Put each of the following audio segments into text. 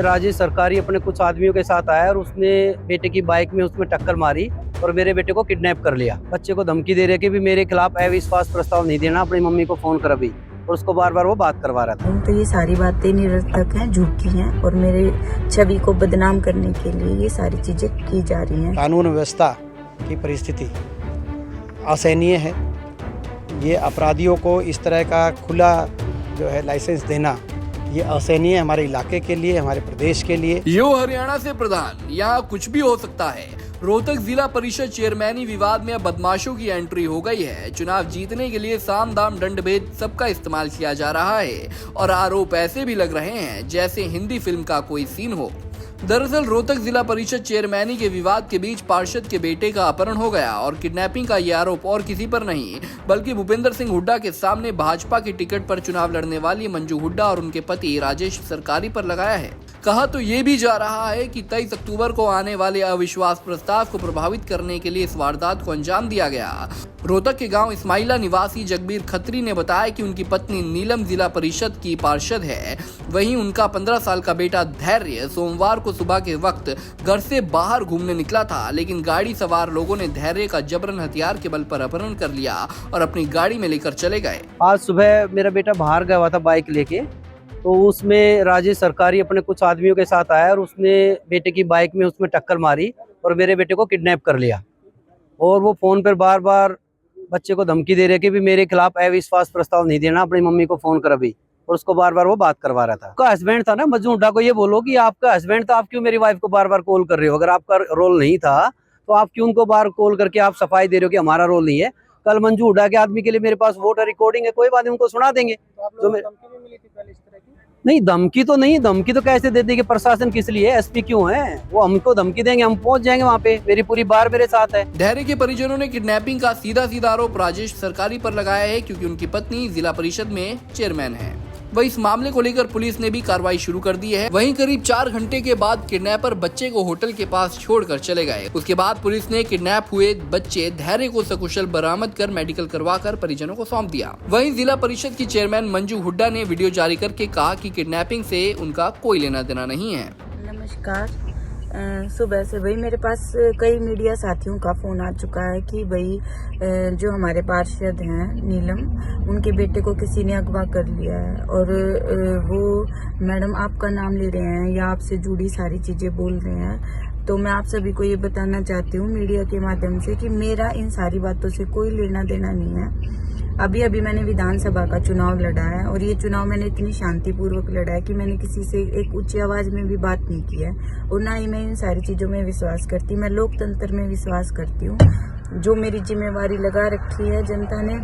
राजेश सरकारी अपने कुछ आदमियों के साथ आया और उसने बेटे की बाइक में उसमें टक्कर मारी और मेरे बेटे को किडनैप कर लिया। बच्चे को धमकी दे रहे कि भी मेरे खिलाफ अविश्वास प्रस्ताव नहीं देना, अपनी मम्मी को फोन कर अभी, और उसको बार बार वो बात करवा रहा था। तो ये सारी बातें निरर्थक हैं, झूठी हैं और मेरे छवि को बदनाम करने के लिए ये सारी चीजें की जा रही हैं। कानून व्यवस्था की परिस्थिति असहनीय है। ये अपराधियों को इस तरह का खुला जो है लाइसेंस देना ये असहनीय है हमारे इलाके के लिए, हमारे प्रदेश के लिए। यो हरियाणा से प्रधान, यहाँ कुछ भी हो सकता है। रोहतक जिला परिषद चेयरमैनी विवाद में अब बदमाशों की एंट्री हो गई है। चुनाव जीतने के लिए साम दाम दंड भेद सबका इस्तेमाल किया जा रहा है और आरोप ऐसे भी लग रहे हैं जैसे हिंदी फिल्म का कोई सीन हो। दरअसल रोहतक जिला परिषद चेयरमैनी के विवाद के बीच पार्षद के बेटे का अपहरण हो गया और किडनैपिंग का ये आरोप और किसी पर नहीं बल्कि भूपेंद्र सिंह हुड्डा के सामने भाजपा की टिकट पर चुनाव लड़ने वाली मंजू हुड्डा और उनके पति राजेश सरकारी पर लगाया है। कहा तो ये भी जा रहा है कि 23 अक्टूबर को आने वाले अविश्वास प्रस्ताव को प्रभावित करने के लिए इस वारदात को अंजाम दिया गया। रोहतक के गांव इस्माइला निवासी जगबीर खत्री ने बताया कि उनकी पत्नी नीलम जिला परिषद की पार्षद है। वहीं उनका 15 साल का बेटा धैर्य सोमवार को सुबह के वक्त घर से बाहर घूमने निकला था, लेकिन गाड़ी सवार लोगों ने धैर्य का जबरन हथियार के बल पर अपहरण कर लिया और अपनी गाड़ी में लेकर चले गए। आज सुबह मेरा बेटा बाहर गया हुआ था बाइक लेके, तो उसमें राजेश सरकारी अपने कुछ आदमियों के साथ आया और उसने बेटे की बाइक में उसमें टक्कर मारी और मेरे बेटे को किडनैप कर लिया। और वो फोन पर बार बार बच्चे को धमकी दे रहे कि भी मेरे खिलाफ अविश्वास प्रस्ताव नहीं देना, अपनी मम्मी को फोन कर अभी, और उसको बार बार वो बात करवा रहा था। आपका हस्बैंड था ना, मंजू हुड्डा को ये बोलो कि आपका हस्बैंड था, आप क्यों मेरी वाइफ को बार बार कॉल कर रहे हो? अगर आपका रोल नहीं था तो आप क्यों उनको बार कॉल करके आप सफाई दे रहे हो कि हमारा रोल नहीं है? कल मंजू हुड्डा के आदमी के लिए मेरे पास वोटर रिकॉर्डिंग है, कोई बात नहीं, उनको सुना देंगे। जो नहीं, धमकी तो नहीं, धमकी तो कैसे दे देगी? प्रशासन किस लिए है? एसपी क्यों है? वो हमको धमकी देंगे, हम पहुंच जाएंगे वहाँ पे, मेरी पूरी बार मेरे साथ है। धैर्य के परिजनों ने किडनैपिंग का सीधा आरोप राजेश सरकारी पर लगाया है क्योंकि उनकी पत्नी जिला परिषद में चेयरमैन है। वहीं इस मामले को लेकर पुलिस ने भी कार्रवाई शुरू कर दी है। वहीं करीब 4 घंटे के बाद किडनैपर बच्चे को होटल के पास छोड़कर चले गए। उसके बाद पुलिस ने किडनैप हुए बच्चे धैर्य को सकुशल बरामद कर मेडिकल करवाकर परिजनों को सौंप दिया। वहीं जिला परिषद की चेयरमैन मंजू हुड्डा ने वीडियो जारी करके कहा कि किडनैपिंग से उनका कोई लेना देना नहीं है। नमस्कार। सुबह से भाई मेरे पास कई मीडिया साथियों का फोन आ चुका है कि भाई जो हमारे पार्षद हैं नीलम, उनके बेटे को किसी ने अगवा कर लिया है और वो मैडम आपका नाम ले रहे हैं या आपसे जुड़ी सारी चीजें बोल रहे हैं। तो मैं आप सभी को ये बताना चाहती हूँ मीडिया के माध्यम से कि मेरा इन सारी बातों से कोई लेना देना नहीं है। अभी मैंने विधानसभा का चुनाव लड़ा है और ये चुनाव मैंने इतनी शांतिपूर्वक लड़ा है कि मैंने किसी से एक ऊंची आवाज में भी बात नहीं की है और ना ही मैं इन सारी चीजों में विश्वास करती। मैं लोकतंत्र में विश्वास करती हूँ। जो मेरी जिम्मेवारी लगा रखी है जनता ने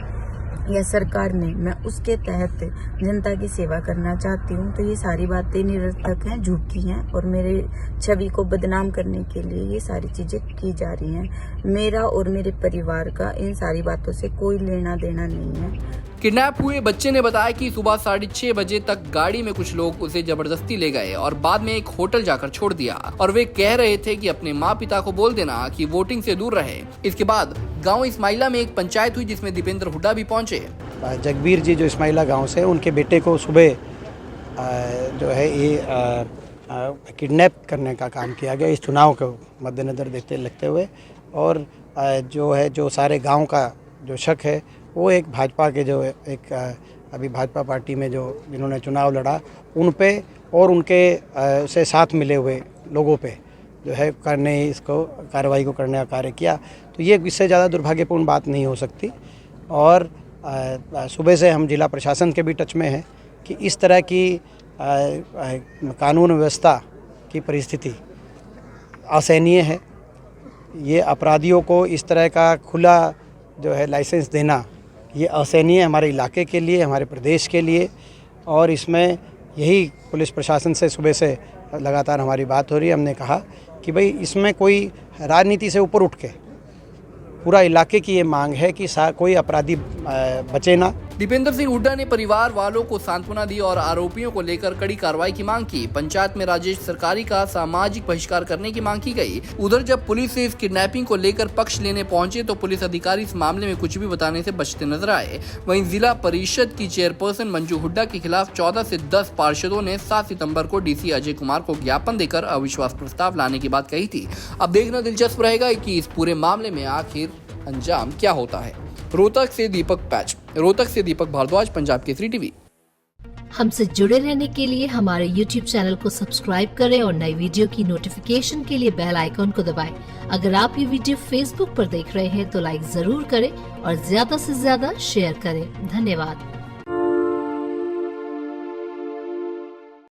या सरकार ने, मैं उसके तहत जनता की सेवा करना चाहती हूँ। तो ये सारी बातें निरर्थक हैं, झूठी हैं और मेरे छवि को बदनाम करने के लिए ये सारी चीजें की जा रही हैं। मेरा और मेरे परिवार का इन सारी बातों से कोई लेना देना नहीं है। किडनैप हुए बच्चे ने बताया कि सुबह 6:30 बजे तक गाड़ी में कुछ लोग उसे जबरदस्ती ले गए और बाद में एक होटल जाकर छोड़ दिया और वे कह रहे थे कि अपने माँ पिता को बोल देना कि वोटिंग से दूर रहे। इसके बाद गांव इस्माइला में एक पंचायत हुई जिसमें दीपेंद्र हुड्डा भी पहुंचे। जगबीर जी जो इस्माइला गांव से, उनके बेटे को सुबह जो है ये किडनैप करने का काम किया गया इस चुनाव को मद्देनजर देखते हुए। और जो सारे गाँव का जो शक है वो एक भाजपा के जो एक अभी भाजपा पार्टी में जो जिन्होंने चुनाव लड़ा उन पे और उनके से साथ मिले हुए लोगों पे जो है इसको कार्रवाई को करने का कार्य किया। तो ये इससे ज़्यादा दुर्भाग्यपूर्ण बात नहीं हो सकती। और सुबह से हम जिला प्रशासन के भी टच में हैं कि इस तरह की कानून व्यवस्था की परिस्थिति असहनीय है। ये अपराधियों को इस तरह का खुला जो है लाइसेंस देना ये असहनीय है हमारे इलाके के लिए, हमारे प्रदेश के लिए। और इसमें यही पुलिस प्रशासन से सुबह से लगातार हमारी बात हो रही है। हमने कहा कि भाई इसमें कोई राजनीति से ऊपर उठ के पूरा इलाके की ये मांग है कि कोई अपराधी बचे ना। दीपेंद्र सिंह हुड्डा ने परिवार वालों को सांत्वना दी और आरोपियों को लेकर कड़ी कार्रवाई की मांग की। पंचायत में राजेश सरकारी का सामाजिक बहिष्कार करने की मांग की गई। उधर जब पुलिस से इस किडनैपिंग को लेकर पक्ष लेने पहुंचे तो पुलिस अधिकारी इस मामले में कुछ भी बताने से बचते नजर आए। वहीं जिला परिषद की चेयरपर्सन मंजू हुड्डा के खिलाफ 14 से 10 पार्षदों ने 7 सितंबर को डीसी अजय कुमार को ज्ञापन देकर अविश्वास प्रस्ताव लाने की बात कही थी। अब देखना दिलचस्प रहेगा कि इस पूरे मामले में आखिर अंजाम क्या होता है। रोहतक से दीपक भारद्वाज, पंजाब केसरी टीवी। हमसे जुड़े रहने के लिए हमारे YouTube चैनल को सब्सक्राइब करें और नई वीडियो की नोटिफिकेशन के लिए बेल आइकॉन को दबाएं। अगर आप ये वीडियो Facebook पर देख रहे हैं तो लाइक जरूर करें और ज्यादा से ज्यादा शेयर करें। धन्यवाद।